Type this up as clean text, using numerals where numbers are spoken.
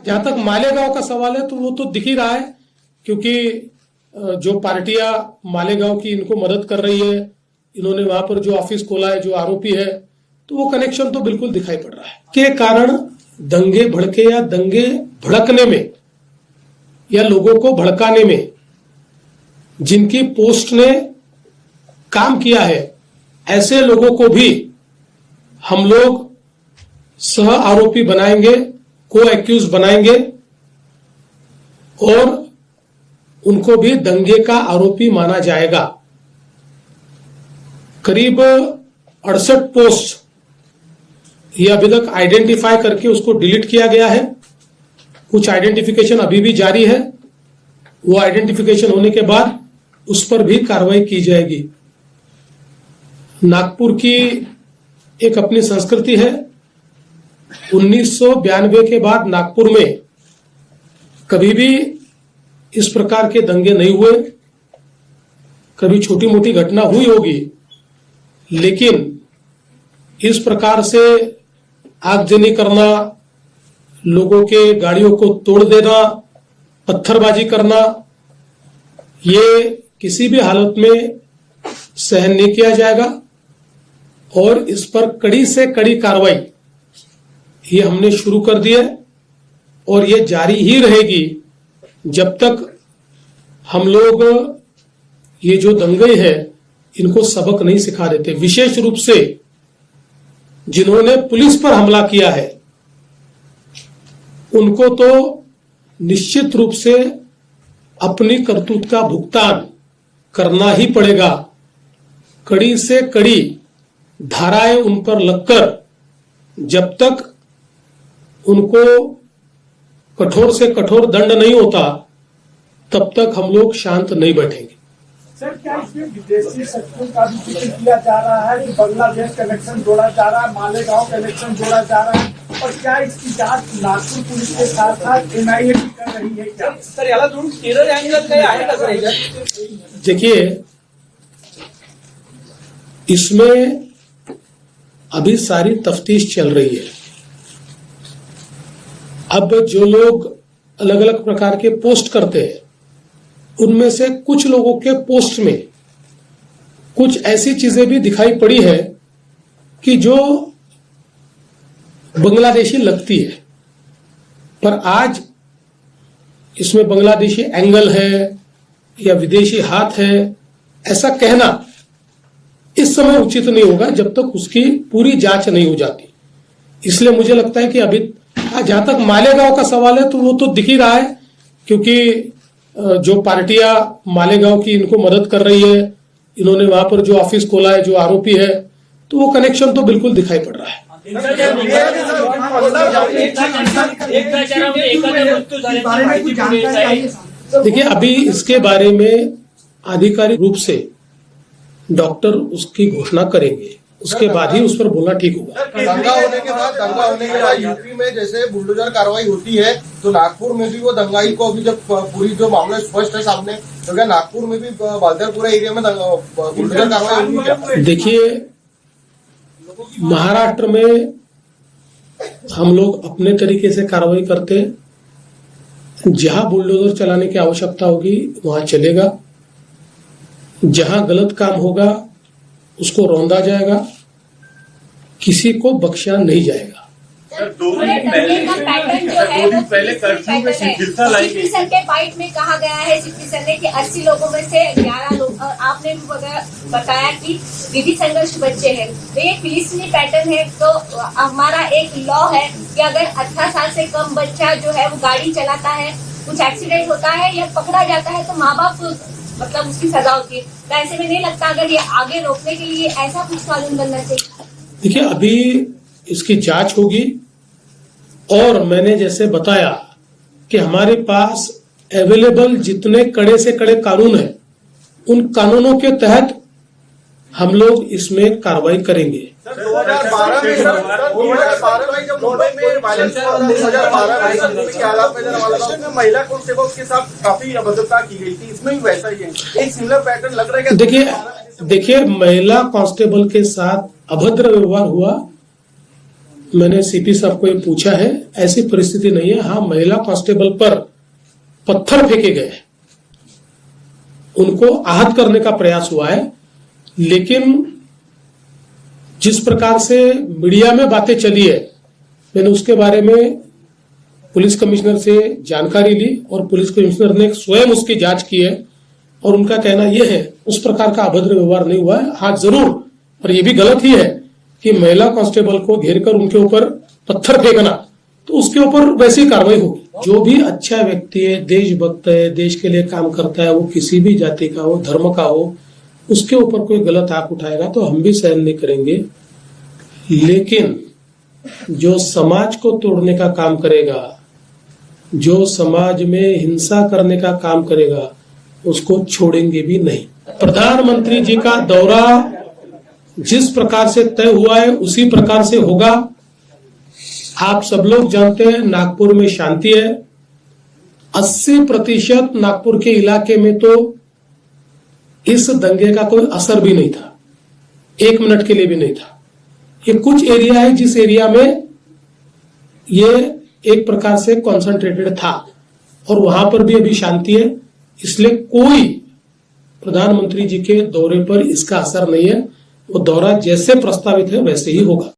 जहां तक मालेगांव का सवाल है तो वो तो दिख ही रहा है, क्योंकि जो पार्टियां मालेगांव की इनको मदद कर रही है, इन्होंने वहां पर जो ऑफिस खोला है, जो आरोपी है, तो वो कनेक्शन तो बिल्कुल दिखाई पड़ रहा है। के कारण दंगे भड़के या दंगे भड़कने में या लोगों को भड़काने में जिनकी पोस्ट ने काम किया है, ऐसे लोगों को भी हम लोग सह आरोपी बनाएंगे, को एक्यूज बनाएंगे और उनको भी दंगे का आरोपी माना जाएगा। करीब 68 पोस्ट ये अभी तक आइडेंटिफाई करके उसको डिलीट किया गया है। कुछ आइडेंटिफिकेशन अभी भी जारी है, वो आइडेंटिफिकेशन होने के बाद उस पर भी कार्रवाई की जाएगी। नागपुर की एक अपनी संस्कृति है। 1992 के बाद नागपुर में कभी भी इस प्रकार के दंगे नहीं हुए। कभी छोटी मोटी घटना हुई होगी, लेकिन इस प्रकार से आगजनी करना, लोगों के गाड़ियों को तोड़ देना, पत्थरबाजी करना, ये किसी भी हालत में सहन नहीं किया जाएगा और इस पर कड़ी से कड़ी कार्रवाई ये हमने शुरू कर दी है और ये जारी ही रहेगी जब तक हम लोग ये जो दंगे हैं इनको सबक नहीं सिखा देते। विशेष रूप से जिन्होंने पुलिस पर हमला किया है उनको तो निश्चित रूप से अपनी करतूत का भुगतान करना ही पड़ेगा। कड़ी से कड़ी धाराएं उन पर लगकर जब तक उनको कठोर से कठोर दंड नहीं होता तब तक हम लोग शांत नहीं बैठेंगे। सर, क्या इसमें विदेशी शक्तियों का भी जिक्र किया जा रहा है कि बांग्लादेश कनेक्शन जोड़ा जा रहा है, मालेगांव कनेक्शन जोड़ा जा रहा है, और क्या इसकी जांच नागपुर पुलिस के साथ साथ एनआईए भी कर रही है क्या? सर, याला जोडून टेरर अँगल काय आहे का सर याच्यात? देखिए, इसमें अभी सारी तफ्तीश चल रही है। अब जो लोग अलग अलग प्रकार के पोस्ट करते हैं उनमें से कुछ लोगों के पोस्ट में कुछ ऐसी चीजें भी दिखाई पड़ी है कि जो बांग्लादेशी लगती है, पर आज इसमें बांग्लादेशी एंगल है या विदेशी हाथ है, ऐसा कहना इस समय उचित नहीं होगा जब तक उसकी पूरी जांच नहीं हो जाती। इसलिए मुझे लगता है कि अभी जहां तक मालेगांव का सवाल है तो वो तो दिख ही रहा है, क्योंकि जो पार्टियां मालेगांव की इनको मदद कर रही है, इन्होंने वहां पर जो ऑफिस खोला है, जो आरोपी है, तो वो कनेक्शन तो बिल्कुल दिखाई पड़ रहा है। देखिए, अभी इसके बारे में आधिकारिक रूप से डॉक्टर उसकी घोषणा करेंगे, उसके बाद ही उस पर बोलना ठीक होगा। दंगा होने के बाद यूपी में जैसे बुलडोजर कार्रवाई होती है तो नागपुर में भी वो दंगाई को अभी जब पूरी जो मामला स्पष्ट है सामने, तो क्या नागपुर में भी बालदरपुरा एरिया में बुलडोजर कार्रवाई होगी क्या? देखिए, महाराष्ट्र में हम लोग अपने तरीके से कार्रवाई करते हैं। जहां बुलडोजर चलाने की आवश्यकता होगी वहां चलेगा, जहां गलत काम होगा उसको रौंदा जाएगा, किसी को बख्शा नहीं जाएगा। दो दिन पहले कर्फ्यू में शिथिलता लाई गई। सर के फाइट में कहा गया है सर ने कि 80 लोगों में से 11 लोग, और आपने भी बताया कि विधि संघर्ष बच्चे हैं, तो ये फिलिस्तीनी पैटर्न है। तो हमारा एक लॉ है कि अगर 18 साल से कम बच्चा जो है वो गाड़ी चलाता है, कुछ एक्सीडेंट होता है या पकड़ा जाता है तो माँ बाप मतलब उसकी सजा होती है। तो ऐसे में नहीं लगता अगर ये आगे रोकने के लिए ऐसा कुछ कानून बनना चाहिए? देखिए, अभी इसकी जांच होगी और मैंने जैसे बताया कि हमारे पास अवेलेबल जितने कड़े से कड़े कानून हैं उन कानूनों के तहत हम लोग इसमें कार्रवाई करेंगे। 2012 में जब मुंबई में वायलेंस 2012 में महिला कांस्टेबल के साथ काफी अभद्रता की गई थी, इसमें भी वैसा ही है, एक सिमिलर पैटर्न लग रहा है। देखिए, महिला कांस्टेबल के साथ अभद्र व्यवहार हुआ मैंने सीपी साहब को ये पूछा है, ऐसी परिस्थिति नहीं है। हाँ, महिला कांस्टेबल पर पत्थर फेंके गए, उनको आहत करने का प्रयास हुआ है, लेकिन जिस प्रकार से मीडिया में बातें चली है, मैंने उसके बारे में पुलिस कमिश्नर से जानकारी ली और पुलिस कमिश्नर ने स्वयं उसकी जांच की है और उनका कहना यह है उस प्रकार का अभद्र व्यवहार नहीं हुआ है। हाँ जरूर, पर यह भी गलत ही है कि महिला कांस्टेबल को घेरकर उनके ऊपर पत्थर फेंकना, तो उसके ऊपर वैसी कार्रवाई होगी। जो भी अच्छा व्यक्ति है, देशभक्त है, देश के लिए काम करता है, वो किसी भी जाति का हो, धर्म का हो, उसके ऊपर कोई गलत आंख उठाएगा तो हम भी सहन नहीं करेंगे। लेकिन जो समाज को तोड़ने का काम करेगा, जो समाज में हिंसा करने का काम करेगा, उसको छोड़ेंगे भी नहीं। प्रधानमंत्री जी का दौरा जिस प्रकार से तय हुआ है उसी प्रकार से होगा। आप सब लोग जानते हैं नागपुर में शांति है। 80% नागपुर के इलाके में तो इस दंगे का कोई असर भी नहीं था, 1 मिनट के लिए भी नहीं था। ये कुछ एरिया है जिस एरिया में ये एक प्रकार से कॉन्सेंट्रेटेड था और वहां पर भी अभी शांति है, इसलिए कोई प्रधानमंत्री जी के दौरे पर इसका असर नहीं है। वो दौरा जैसे प्रस्तावित है वैसे ही होगा।